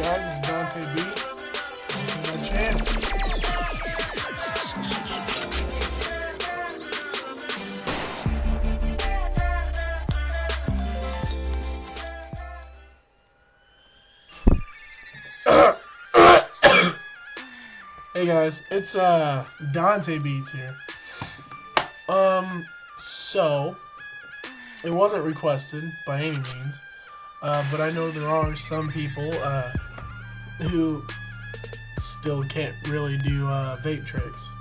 guys, this is Dante Beats. Welcome to my channel. Hey guys, it's Dante Beats here. So it wasn't requested by any means, but I know there are some people who still can't really do vape tricks.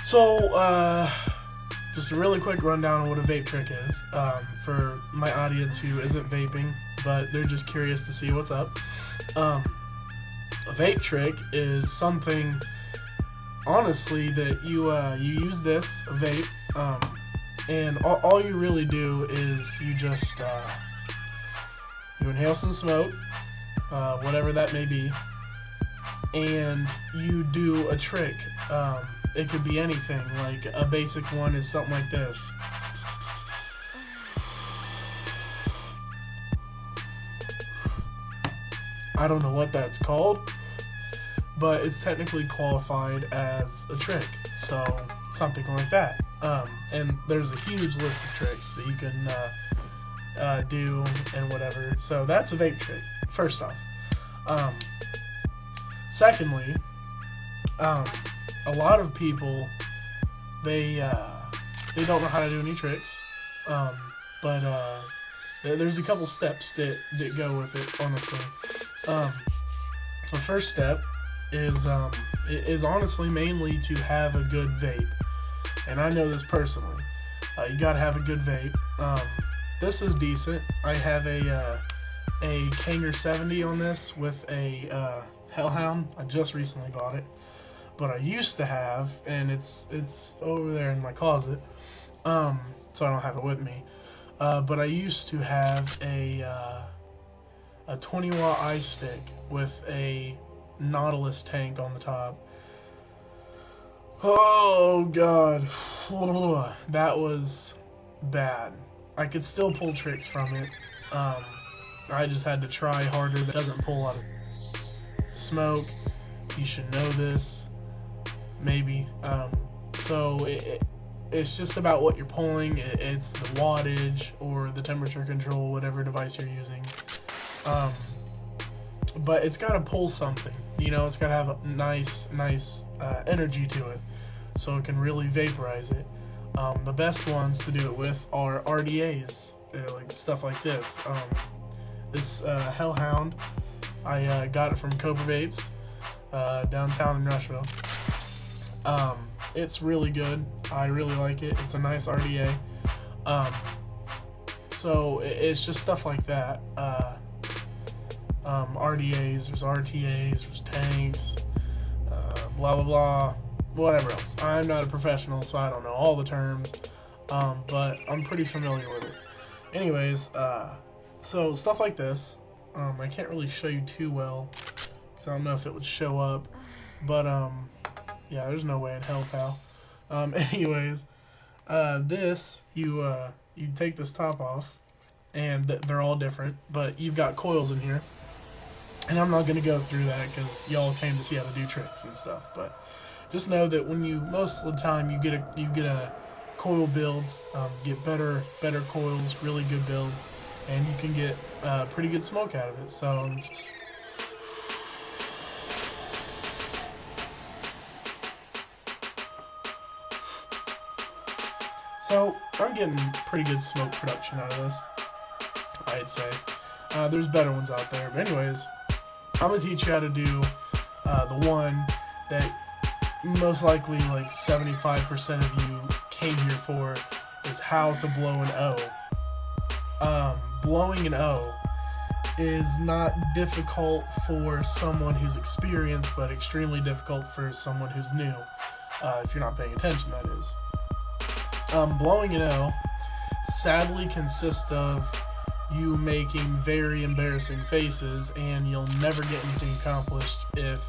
So just a really quick rundown on what a vape trick is for my audience who isn't vaping, but they're just curious to see what's up. A vape trick is something, honestly, that you use this, a vape, and all you really do is you just you inhale some smoke, whatever that may be, and you do a trick. It could be anything. Like a basic one is something like this. I don't know what that's called, but it's technically qualified as a trick, so something like that. And there's a huge list of tricks that you can do and whatever. So that's a vape trick, first off. Secondly, a lot of people, they don't know how to do any tricks, but there's a couple steps that go with it, honestly. The first step is honestly mainly to have a good vape, and I know this personally. You gotta have a good vape. This is decent. I have a Kanger 70 on this with a Hellhound. I just recently bought it, but I used to have, and it's over there in my closet, so I don't have it with me. But I used to have a 20-watt ice stick with a Nautilus tank on the top. Oh god, that was bad. I could still pull tricks from it. I just had to try harder. That doesn't pull a lot of smoke. You should know this, maybe. So it's just about what you're pulling. It's the wattage or the temperature control, whatever device you're using. But it's got to pull something, you know. It's got to have a nice energy to it, so it can really vaporize it. The best ones to do it with are RDAs, like stuff like this. This Hellhound, I got it from Cobra Vapes downtown in Rushville. It's really good. I really like it. It's a nice RDA. So it's just stuff like that. RDAs, there's RTAs, there's tanks, blah blah blah, whatever else. I'm not a professional, so I don't know all the terms, but I'm pretty familiar with it. Anyways, so stuff like this, I can't really show you too well, because I don't know if it would show up, but yeah, there's no way in hell, pal. Anyways, this, you take this top off, and they're all different, but you've got coils in here. And I'm not going to go through that because y'all came to see how to do tricks and stuff. But just know that when you, most of the time, you get a coil builds, get better coils, really good builds, and you can get pretty good smoke out of it. So just I'm getting pretty good smoke production out of this, I'd say. There's better ones out there, but anyways, I'm going to teach you how to do the one that most likely like 75% of you came here for, is how to blow an O. Blowing an O is not difficult for someone who's experienced, but extremely difficult for someone who's new, if you're not paying attention, that is. Blowing an O sadly consists of you making very embarrassing faces, and you'll never get anything accomplished if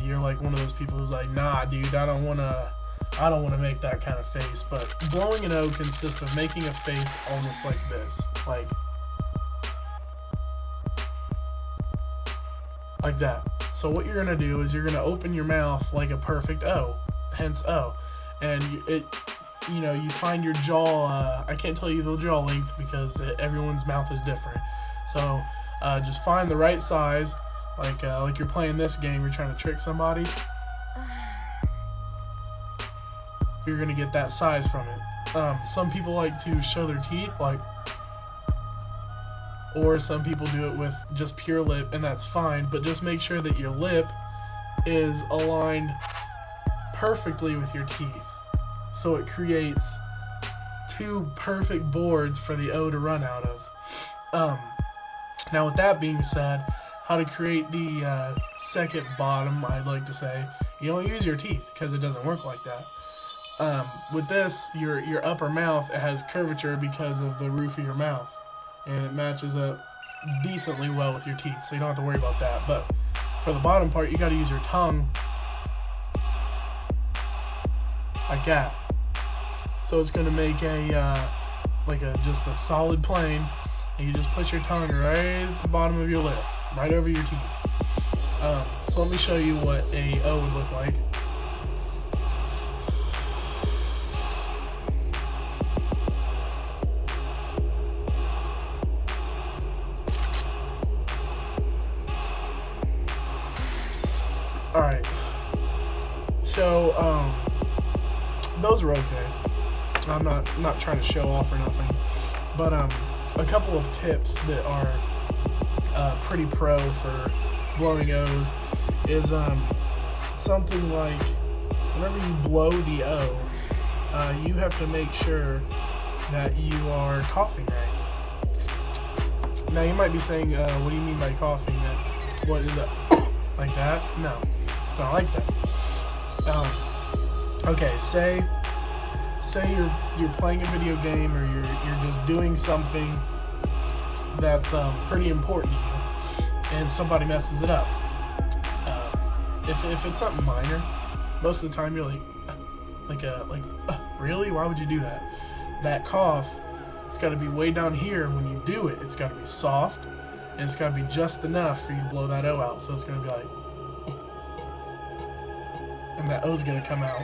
you're like one of those people who's like, nah dude, I don't want to make that kind of face. But blowing an O consists of making a face almost like this, like like that. So what you're going to do is you're going to open your mouth like a perfect O, hence O. And you find your jaw, I can't tell you the jaw length because everyone's mouth is different. So just find the right size, like you're playing this game, you're trying to trick somebody. You're going to get that size from it. Some people like to show their teeth, or some people do it with just pure lip, and that's fine, but just make sure that your lip is aligned perfectly with your teeth, so it creates two perfect boards for the O to run out of. Now with that being said, how to create the second bottom, I'd like to say, you don't use your teeth because it doesn't work like that. With this, your upper mouth, it has curvature because of the roof of your mouth, and it matches up decently well with your teeth, so you don't have to worry about that. But for the bottom part, you got to use your tongue like that. So it's going to make just a solid plane, and you just put your tongue right at the bottom of your lip, right over your teeth. So let me show you what a O would look like. Alright, so those are okay. I'm not trying to show off or nothing, but a couple of tips that are pretty pro for blowing O's is something like whenever you blow the O, you have to make sure that you are coughing right. Now you might be saying, what do you mean by coughing? What is that? Like that? No. It's not like that. Okay, say you're playing a video game, or you're just doing something that's pretty important to you, and somebody messes it up. If it's something minor, most of the time you're really? Why would you do that? That cough, it's got to be way down here when you do it. It's got to be soft, and it's got to be just enough for you to blow that O out. So it's going to be like, and that O's going to come out.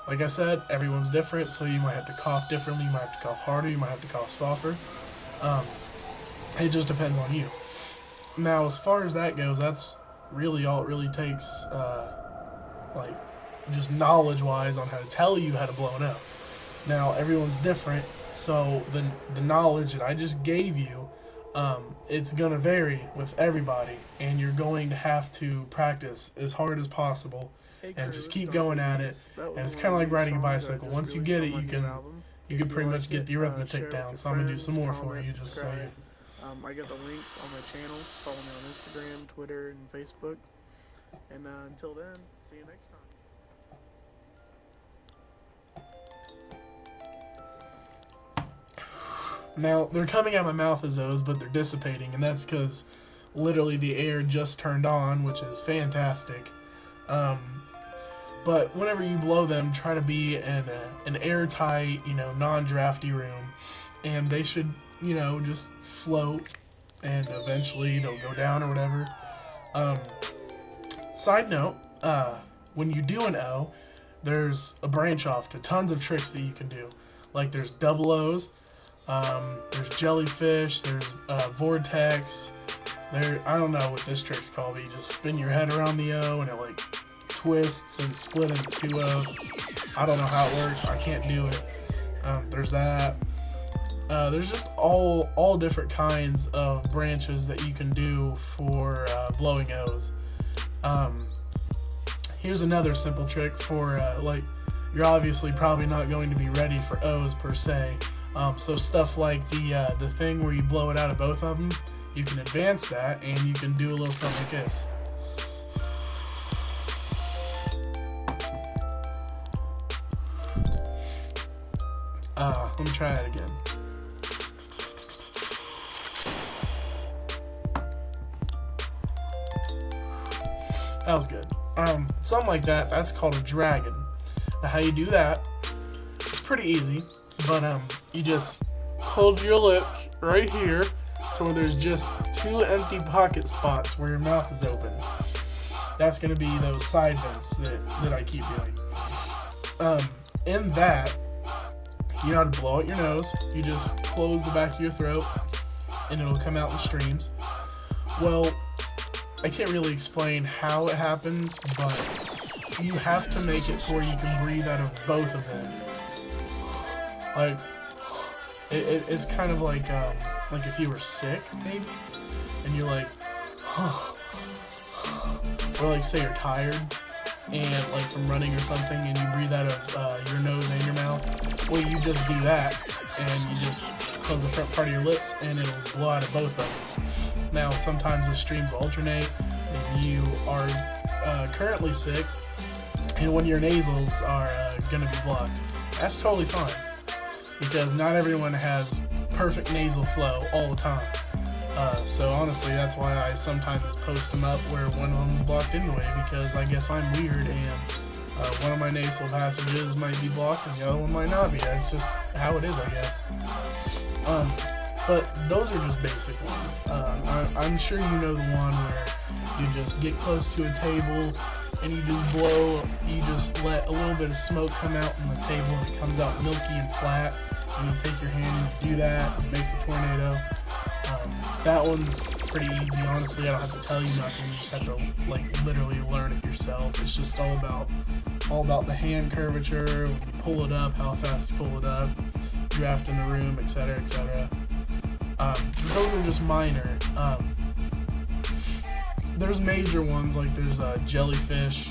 Like I said, everyone's different, so you might have to cough differently, you might have to cough harder, you might have to cough softer. It just depends on you. Now, as far as that goes, that's really all it really takes, just knowledge-wise on how to tell you how to blow it up. Now, everyone's different, so the knowledge that I just gave you, it's going to vary with everybody, and you're going to have to practice as hard as possible and just keep going at it. And it's kind of like riding a bicycle. Once you get it, you can pretty much get the arithmetic down. So I'm going to do some more for you, just so you... I got the links on my channel. Follow me on Instagram, Twitter, and Facebook. And until then, see you next time. Now, they're coming out of my mouth as those, but they're dissipating, and that's because literally the air just turned on, which is fantastic. But whenever you blow them, try to be in an airtight, non-drafty room, and they should, just float, and eventually they'll go down or whatever. Side note, when you do an O, there's a branch off to tons of tricks that you can do. Like there's double O's, there's jellyfish, there's vortex. I don't know what this trick's called, but you just spin your head around the O and it twists and split into two O's. I don't know how it works. I can't do it. There's that. There's just all different kinds of branches that you can do for blowing O's. Here's another simple trick for you're obviously probably not going to be ready for O's per se. So stuff like the thing where you blow it out of both of them, you can advance that and you can do a little something like this. Let me try that again. That was good. Something like that, that's called a dragon. Now how you do that, it's pretty easy, but you just hold your lips right here to where there's just 2 empty pocket spots where your mouth is open. That's going to be those side vents that I keep doing. In that, you know how to blow out your nose. You just close the back of your throat, and it'll come out in streams. Well, I can't really explain how it happens, but you have to make it to where you can breathe out of both of them. Like, it's kind of like if you were sick, maybe, and you're like, or like say you're tired, and like from running or something, and you breathe out of your nose and your mouth. Well, you just do that, and you just close the front part of your lips, and it'll blow out of both of them. Now, sometimes the streams alternate. If you are currently sick, and when your nasals are going to be blocked, that's totally fine, because not everyone has perfect nasal flow all the time. So honestly, that's why I sometimes post them up where one of them is blocked anyway, because I guess I'm weird, and one of my nasal passages might be blocked and the other one might not be. That's just how it is, I guess. But those are just basic ones. I'm sure you know the one where you just get close to a table and you just let a little bit of smoke come out on the table, and it comes out milky and flat, and you take your hand and do that, and it makes a tornado. That one's pretty easy, honestly. I don't have to tell you nothing. You just have to like literally learn it yourself. It's just all about the hand curvature, when you pull it up, how fast you pull it up, draft in the room, etc., etc. Those are just minor. There's major ones, like there's jellyfish.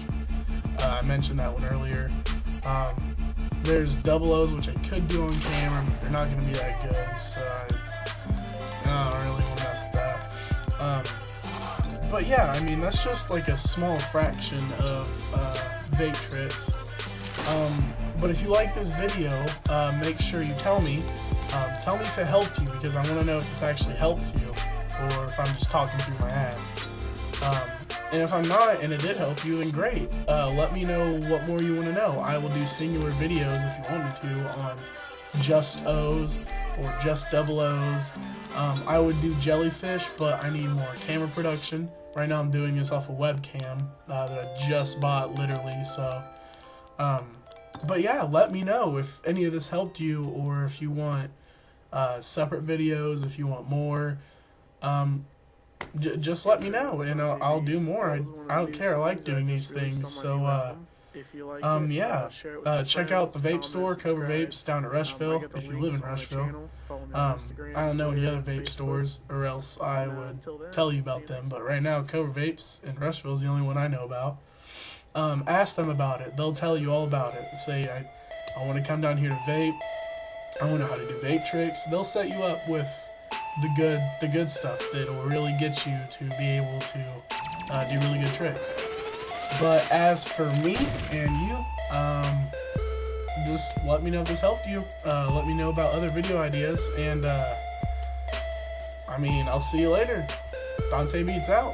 I mentioned that one earlier. There's double O's, which I could do on camera, but they're not going to be that good, so I don't really want to mess with that. But yeah, I mean, that's just like a small fraction of vape tricks. But if you like this video, make sure you tell me. Tell me if it helped you, because I want to know if this actually helps you, or if I'm just talking through my ass. And if I'm not, and it did help you, then great. Let me know what more you want to know. I will do singular videos if you want me to on just O's or just double O's. I would do jellyfish, but I need more camera production. Right now I'm doing this off a webcam that I just bought, literally, so... but yeah, let me know if any of this helped you, or if you want separate videos, if you want more. Just let me know, and I'll do more. I don't care. I like doing these things. So yeah, check out the vape store, Cobra Vapes, down at Rushville, if you live in Rushville. I don't know any other vape stores, or else I would tell you about them, but right now Cobra Vapes in Rushville is the only one I know about. Ask them about it. They'll tell you all about it. Say, I want to come down here to vape. I want to know how to do vape tricks. They'll set you up with the good stuff that will really get you to be able to do really good tricks. But as for me and you, just let me know if this helped you. Let me know about other video ideas, and I mean, I'll see you later. Dante Beats out.